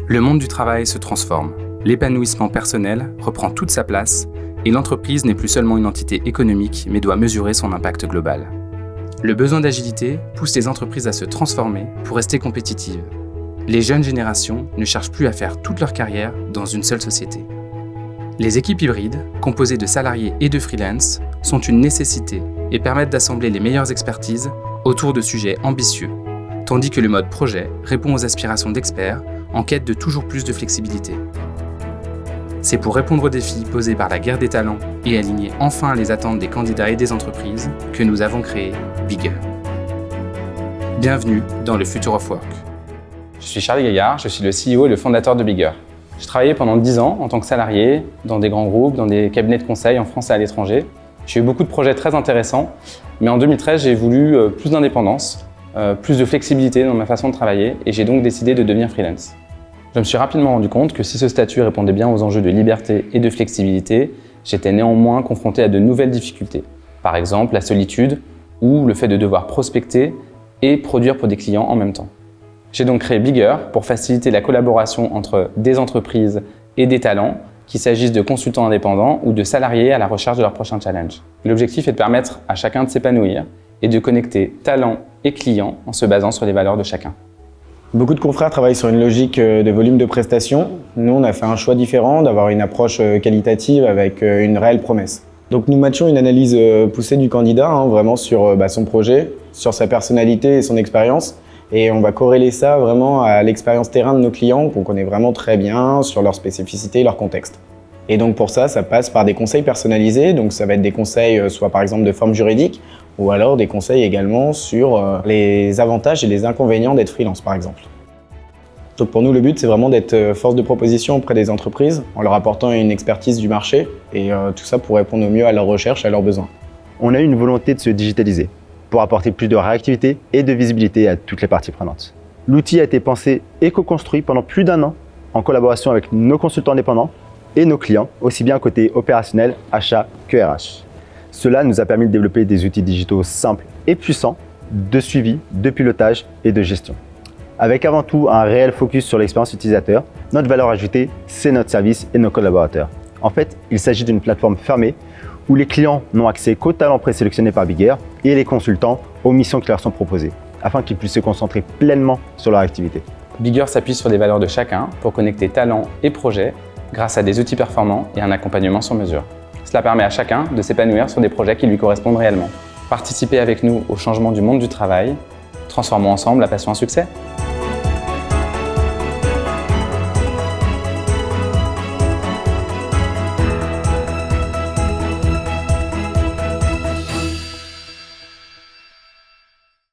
Le monde du travail se transforme. L'épanouissement personnel reprend toute sa place et l'entreprise n'est plus seulement une entité économique, mais doit mesurer son impact global. Le besoin d'agilité pousse les entreprises à se transformer pour rester compétitives. Les jeunes générations ne cherchent plus à faire toute leur carrière dans une seule société. Les équipes hybrides, composées de salariés et de freelance, sont une nécessité et permettent d'assembler les meilleures expertises autour de sujets ambitieux, tandis que le mode projet répond aux aspirations d'experts en quête de toujours plus de flexibilité. C'est pour répondre aux défis posés par la guerre des talents et aligner enfin les attentes des candidats et des entreprises que nous avons créé Bigger. Bienvenue dans le Future of Work. Je suis Charlie Gaillard, je suis le CEO et le fondateur de Bigger. J'ai travaillé pendant 10 ans en tant que salarié dans des grands groupes, dans des cabinets de conseil en France et à l'étranger. J'ai eu beaucoup de projets très intéressants, mais en 2013, j'ai voulu plus d'indépendance, plus de flexibilité dans ma façon de travailler et j'ai donc décidé de devenir freelance. Je me suis rapidement rendu compte que si ce statut répondait bien aux enjeux de liberté et de flexibilité, j'étais néanmoins confronté à de nouvelles difficultés. Par exemple, la solitude ou le fait de devoir prospecter et produire pour des clients en même temps. J'ai donc créé Bigger pour faciliter la collaboration entre des entreprises et des talents, qu'il s'agisse de consultants indépendants ou de salariés à la recherche de leur prochain challenge. L'objectif est de permettre à chacun de s'épanouir et de connecter talents et clients en se basant sur les valeurs de chacun. Beaucoup de confrères travaillent sur une logique de volume de prestations. Nous, on a fait un choix différent d'avoir une approche qualitative avec une réelle promesse. Donc nous matchons une analyse poussée du candidat, vraiment sur son projet, sur sa personnalité et son expérience. Et on va corréler ça vraiment à l'expérience terrain de nos clients qu'on connaît vraiment très bien sur leurs spécificités et leur contexte. Et donc pour ça, ça passe par des conseils personnalisés. Donc ça va être des conseils soit par exemple de forme juridique ou alors des conseils également sur les avantages et les inconvénients d'être freelance par exemple. Donc pour nous, le but, c'est vraiment d'être force de proposition auprès des entreprises en leur apportant une expertise du marché et tout ça pour répondre au mieux à leurs recherches, à leurs besoins. On a eu une volonté de se digitaliser pour apporter plus de réactivité et de visibilité à toutes les parties prenantes. L'outil a été pensé et co-construit pendant plus d'1 an en collaboration avec nos consultants indépendants et nos clients, aussi bien côté opérationnel, achat que RH. Cela nous a permis de développer des outils digitaux simples et puissants de suivi, de pilotage et de gestion. Avec avant tout un réel focus sur l'expérience utilisateur, notre valeur ajoutée, c'est notre service et nos collaborateurs. En fait, il s'agit d'une plateforme fermée où les clients n'ont accès qu'aux talents présélectionnés par Bigger et les consultants aux missions qui leur sont proposées, afin qu'ils puissent se concentrer pleinement sur leur activité. Bigger s'appuie sur les valeurs de chacun pour connecter talents et projets grâce à des outils performants et un accompagnement sur mesure. Cela permet à chacun de s'épanouir sur des projets qui lui correspondent réellement. Participez avec nous au changement du monde du travail. Transformons ensemble la passion en succès.